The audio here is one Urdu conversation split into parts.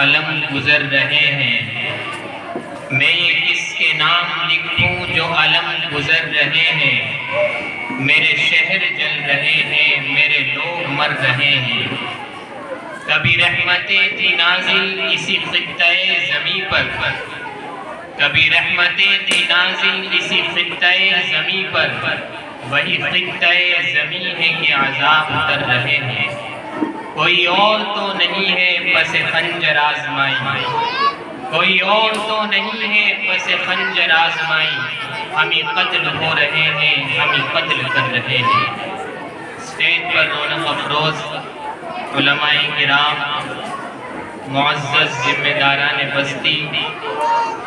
علم گزر رہے ہیں، میں یہ کس کے نام لکھوں جو علم گزر رہے ہیں، میرے شہر جل رہے ہیں، میرے لوگ مر رہے ہیں۔ کبھی رحمتیں تھی نازل اسی خطۂ زمیں پر، کبھی رحمتیں تھی نازل اسی خطۂ زمیں پر، وہی خطۂ زمیں ہے کہ عذاب اتر رہے ہیں۔ کوئی اور تو نہیں ہے پس خنجر آزمائی، کوئی اور تو نہیں ہے پس خنجر آزمائی، ہمیں قتل ہو رہے ہیں، ہمیں قتل کر رہے ہیں۔ اسٹیج پر رونق افروز علماء کرام، معزز ذمہ داران بستی،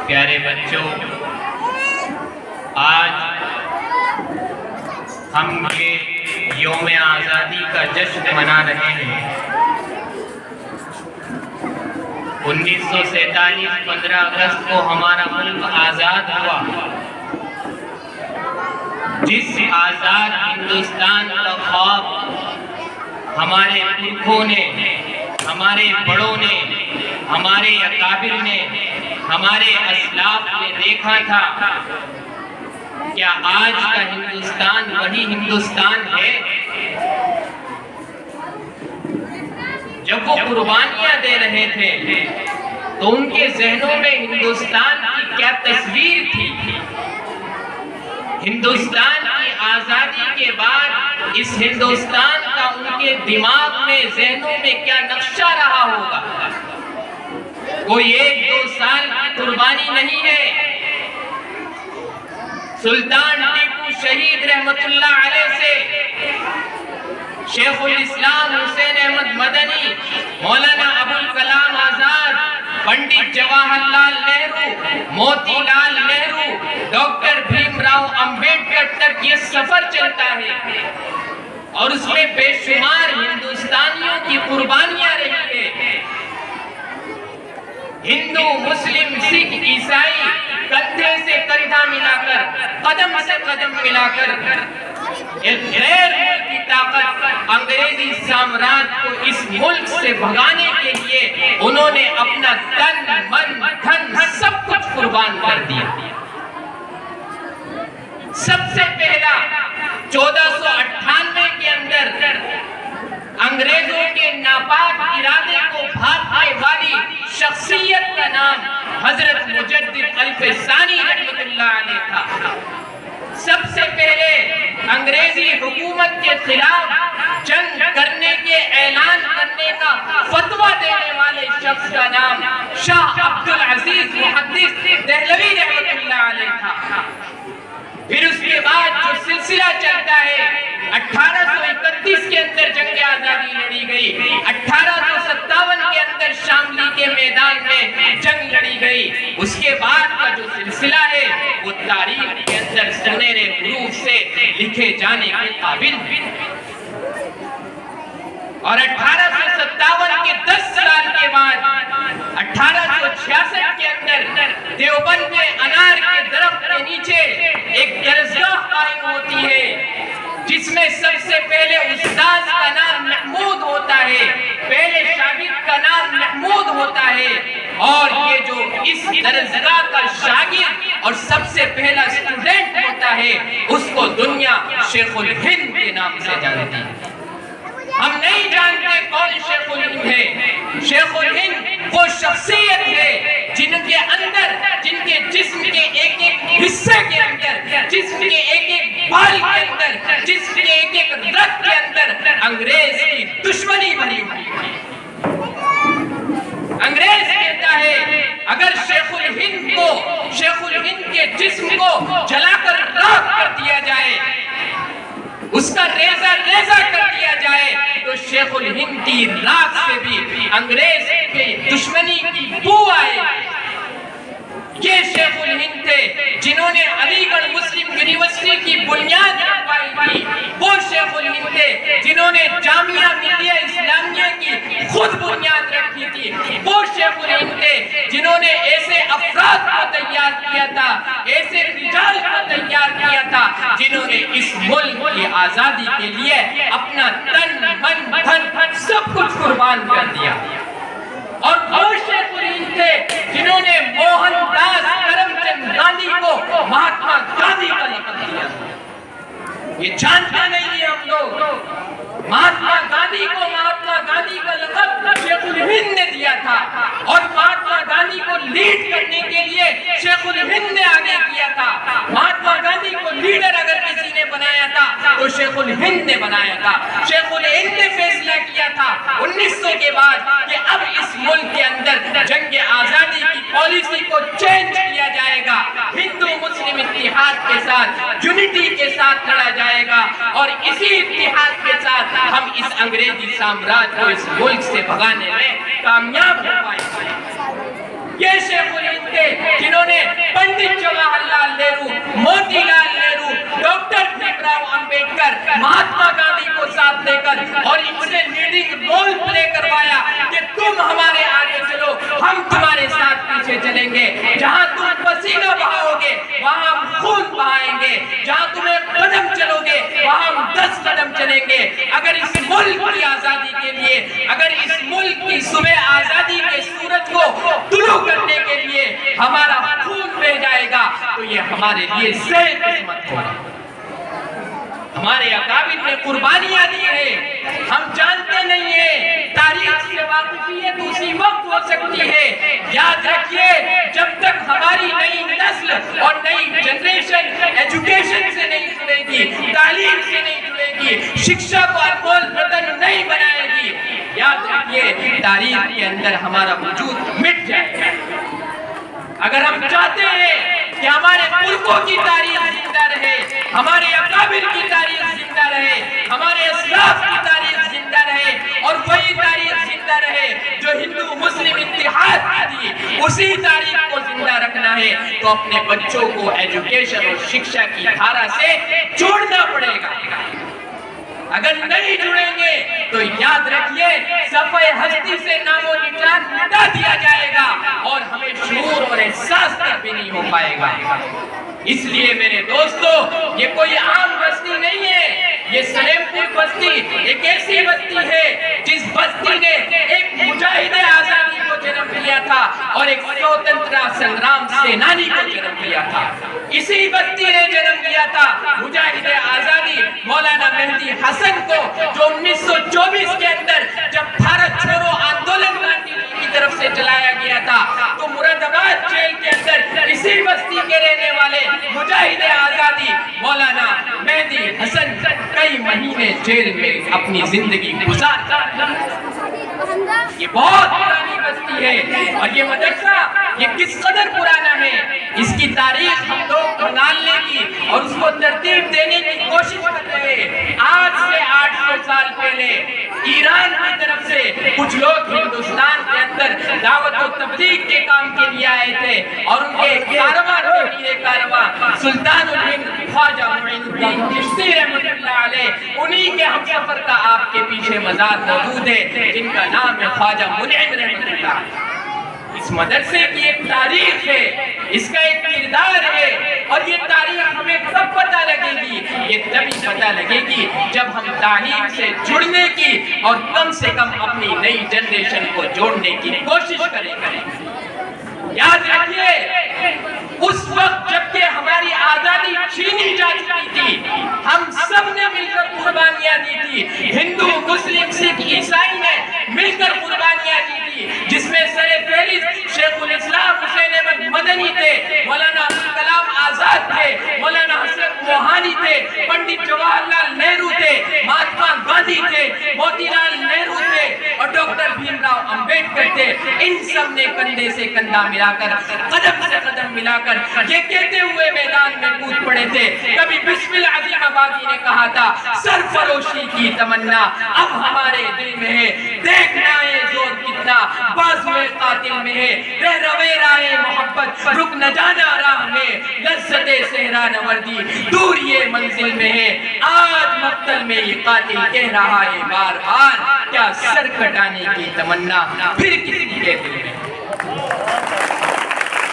پیارے بچوں، آج ہم یہ یوم آزادی کا جشن منا رہے ہیں۔ 1947 15 اگست کو ہمارا ملک آزاد ہوا۔ جس آزاد ہندوستان کا خواب ہمارے پرکھوں نے، ہمارے بڑوں نے، ہمارے اکابر نے، ہمارے اسلاف نے دیکھا تھا، کیا آج کا ہندوستان وہی ہندوستان ہے؟ جب وہ قربانیاں دے رہے تھے تو ان کے ذہنوں میں ہندوستان کی کیا تصویر تھی؟ ہندوستان کی آزادی کے بعد اس ہندوستان کا ان کے دماغ میں، ذہنوں میں کیا نقشہ رہا ہوگا؟ کوئی 1-2 سال کی قربانی نہیں ہے۔ سلطان ٹیپو شہید رحمت اللہ علیہ سے شیخ الاسلام حسین احمد مدنی، مولانا ابوالکلام آزاد، پنڈت جواہر لال نہرو، موتی لال نہرو، ڈاکٹر بھیم راؤ امبیڈکر تک یہ سفر چلتا ہے، اور اس میں بے شمار ہندوستانیوں کی قربانیاں رہی ہے۔ ہندو، مسلم، سکھ، عیسائی کندھے سے کندھا ملا کر، قدم سے قدم ملا کر ایک غیر ملکی طاقت انگریزی سامراج کو اس ملک سے بھگانے کے لیے انہوں نے اپنا تن، من، دھن سب کچھ قربان کر دیا۔ سب سے پہلا 1498 کے اندر انگریزوں کے ناپاک ارادے کو بھاگنے والی شخصیت کا نام حضرت مجدد الف ثانی رحمت اللہ علیہ تھا۔ سب سے پہلے انگریزی حکومت کے خلاف جنگ کرنے کے اعلان کرنے کا فتویٰ دینے والے شخص کا نام شاہ عبدالعزیز محدث دہلوی رحمت اللہ علیہ تھا۔ پھر اس کے بعد جو سلسلہ چلتا ہے، 1831 کے اندر جنگ آزادی لڑی گئی، 1857 کے اندر شاملی کے میدان میں جنگ لڑی گئی۔ اس کے بعد کا جو سلسلہ ہے وہ تاریخ کے اندر سنہرے حروف سے لکھے جانے کے قابل۔ اور 1857 کے 10 سال کے بعد 1866 کے اندر دیوبند میں انار کے درخت کے نیچے ایک درسگاہ قائم ہوتی ہے، جس میں سب سے پہلے استاد کا نام محمود ہوتا ہے، پہلے شاگرد کا نام محمود ہوتا ہے، اور یہ جو اس درسگاہ کا شاگرد اور سب سے پہلا اسٹوڈنٹ ہوتا ہے اس کو دنیا شیخ الہند کے نام سے جانتی ہے۔ ہم نہیں جانتے کون شیخ الہند ہے۔ شیخ الہند وہ شخصیت ہے جن کے اندر، جن کے جسم کے ایک ایک حصے کے اندر، جسم کے ایک ایک بال کے اندر، جسم کے ایک ایک رگ کے اندر انگریز کی دشمنی بھری ہوئی ہے۔ انگریز کہتا ہے اگر شیخ الہند کو، شیخ الہند کے جسم کو جلا کر راکھ کر دیا جائے، اس کا ریزہ ریزہ کر دیا جائے، تو شیخ الہند کی راکھ سے بھی انگریز کی دشمنی کی بو آئے۔ یہ شیخ الہند تھے جنہوں نے علی گڑھ مسلم یونیورسٹی کی بنیاد رکھوائی تھی۔ وہ شیخ الہند تھے جنہوں نے جامعہ ملیہ اسلامیہ کی خود بنیاد رکھی تھی۔ وہ شیخ الہند تھے جنہوں نے ایسے افراد کو تیار کیا تھا، ایسے رجال کو تیار کیا تھا جنہوں نے اس ملک کی آزادی کے لیے اپنا تن، من، دھن سب کچھ قربان کر دیا۔ اور وہ شیخ الہند تھے جنہوں نے موہن داس کرم چند گاندھی کو مہاتما گاندھی کا لقب دیا. یہ جانتے نہیں ہیں ہم لوگ. مہاتما گاندھی کو مہاتما گاندھی کا لقب شیخ الہند نے دیا تھا اور مہاتما گاندھی کو لیڈ کرنے کے لیے شیخ الہند نے آگے کیا تھا. مہاتما گاندھی کو لیڈر اگر کسی نے بنایا تھا تو شیخ الہند نے بنایا تھا. شیخ الہند نے فیصلہ کیا تھا 1900 کے بعد کہ اب اس ملک کے اندر جنگ آزادی کی پالیسی کو چینج کیا جائے گا. ہندو مسلم اتحاد کے ساتھ یونٹی کے ساتھ لڑا جائے گا اور اسی اتحاد کے ساتھ ہم اس انگریزی سامراج کو اس ملک سے بھگانے میں کامیاب ہو پائیں گے. یہ شیخ الہند تھے جنہوں نے پنڈت جواہر لال نہرو, موتی لال نہرو, ڈاکٹر بھیم راؤ امبیڈکر, مہاتما گاندھی کو ساتھ لے کر اور ان سے لیڈنگ رول پلے کروایا کہ تم ہمارے آگے چلو, ہم تمہارے ساتھ پیچھے چلیں گے. جہاں تم پسینہ بہاؤ گے وہاں ہم خون بہائیں گے. جہاں تمہیں قدم چلو گے وہاں ہم 10 قدم چلیں گے. اگر اس ملک کی آزادی کے لیے, اگر اس ملک کی صبح آزادی کے سورج کو طلوع کرنے کے لیے ہمارا خون بہہ جائے گا تو یہ ہمارے لیے سہ قسمت ہوگا. ہمارے اکابر نے قربانیاں دی ہیں, ہم جانتے نہیں ہیں. تاریخ سے واقفیت اسی وقت ہو سکتی ہے. یاد رکھیے جب تک ہماری نئی نسل اور نئی جنریشن ایجوکیشن سے نہیں جڑے گی, تعلیم سے نہیں جڑے گی, شکشا کو انمول رتن نہیں بنائے گی, یاد رکھیے تاریخ کے اندر ہمارا وجود مٹ جائے گا. اگر ہم چاہتے ہیں کہ ہمارے ملکوں کی تاریخ زندہ رہے, ہمارے اکابر کی تاریخ زندہ رہے, ہمارے اسلاف کی تاریخ زندہ رہے اور وہی تاریخ زندہ رہے جو ہندو مسلم اتحاد کی تھی, اسی تاریخ کو زندہ رکھنا ہے تو اپنے بچوں کو ایجوکیشن اور شکشا کی دھارا سے جوڑنا پڑے گا. اگر نہیں جڑیں گے تو یاد رکھیے صفحہ ہستی سے نام و نشان مٹا دیا جائے گا اور ہمیں شعور اور احساس تک بھی نہیں ہو پائے گا. اس لیے میرے دوستو یہ کوئی عام بستی نہیں ہے, یہ سلیم پور بستی ایک ایسی بستی ہے جس بستی نے ایک مجاہد آزادی کو جنم دیا تھا اور ایک سوتنترا سنگرام سینانی کو جنم دیا تھا. اسی بستی نے جنم دیا تھا مجاہد آزادی مولانا مہدی حسن کو, جو 1924 کے اندر جب بھارت چھوڑو آندولن گاندھی کی طرف سے چلایا گیا تھا تو مراد آباد جیل کے اندر اسی بستی کے رہنے والے مجاہد آزادی مولانا مہدی حسن کئی مہینے جیل میں اپنی زندگی گزارتا. یہ بہت پرانی بستی ہے اور یہ مدرسہ یہ کس قدر پرانا ہے اس کی تاریخ ہم لوگ نکالنے کی اور اس کو ترتیب دینے کی کوشش کر رہے ہیں. آج سے 800 سال پہلے ایران کی طرف سے کچھ لوگ ہندوستان کے اندر دعوت و تبلیغ کے کام کے لیے آئے تھے اور ان کے کارواں سلطان الہند خواجہ معین الدین چشتی رحمۃ اللہ علیہ, انہی کے ہم سفر کا آپ کے پیچھے مزار موجود ہے جن کا نام ہے خواجہ منعم رحمۃ اللہ. اس مدرسے کی ایک تاریخ ہے, اس کا ایک کردار ہے اور یہ تاریخ ہمیں کب پتہ لگے گی؟ یہ تبھی پتہ لگے گی جب ہم تعلیم سے جڑنے کی اور کم سے کم اپنی نئی جنریشن کو جوڑنے کی کوشش کریں گے. یاد رکھیے اس وقت جبکہ ہماری آزادی چھینی جا چکی تھی ہم سب نے مل کر قربانیاں دی تھی, ہندو مسلم سکھ عیسائی نے مل کر قربانیاں دی تھی, جس میں سر فہرست شیخ الاسلام حسین احمد مدنی تھے, مولانا کلام آزاد تھے, مولانا حسرت موہانی تھے, پنڈت جواہر لال نہرو تھے, مہاتما گاندھی تھے, موتی لال نہرو تھے اور ڈاکٹر بھیم راؤ امبیڈکر تھے. ان سب نے کندھے سے کندھا ملا کر قدم سے قدم ملا کر یہ کہتے ہوئے میدان میں کود پڑے تھے. کبھی بسم العظیم آبادی نے کہا تھا سرفروشی کی تمنا اب ہمارے دل میں ہے, دیکھنا ہے زور کتنا بازوئے قاتل میں ہے, رہ روے رائے محبت رک نہ جانا راہ میں, لذت صحرا نوردی دور یہ منزل میں ہے, آج مقتل میں یہ قاتل کہہ رہا ہے بار بار کیا سر کٹانے کی تمنا پھر کسی کے دل میں.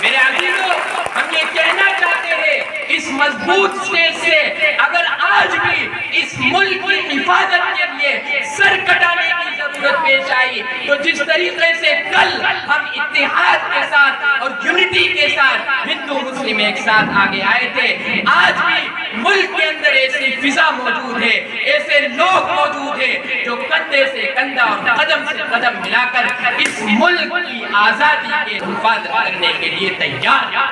میرے عزیزوں ہم یہ کہنا چاہتے ہیں اس مضبوط سٹیج سے اگر آج بھی اس ملک کی حفاظت کے لیے سر کٹانے کی ضرورت صورت پیش آئی تو جس طریقے سے کل ہم اتحاد کے ساتھ اور یونٹی کے ساتھ ہندو مسلم ایک ساتھ آگے آئے تھے، آج بھی ملک کے اندر ایسی فضا موجود ہے، ایسے لوگ موجود ہیں جو کندھے سے کندھا اور قدم سے قدم ملا کر اس ملک کی آزادی کے حفاظت کرنے کے لیے تیار ہیں۔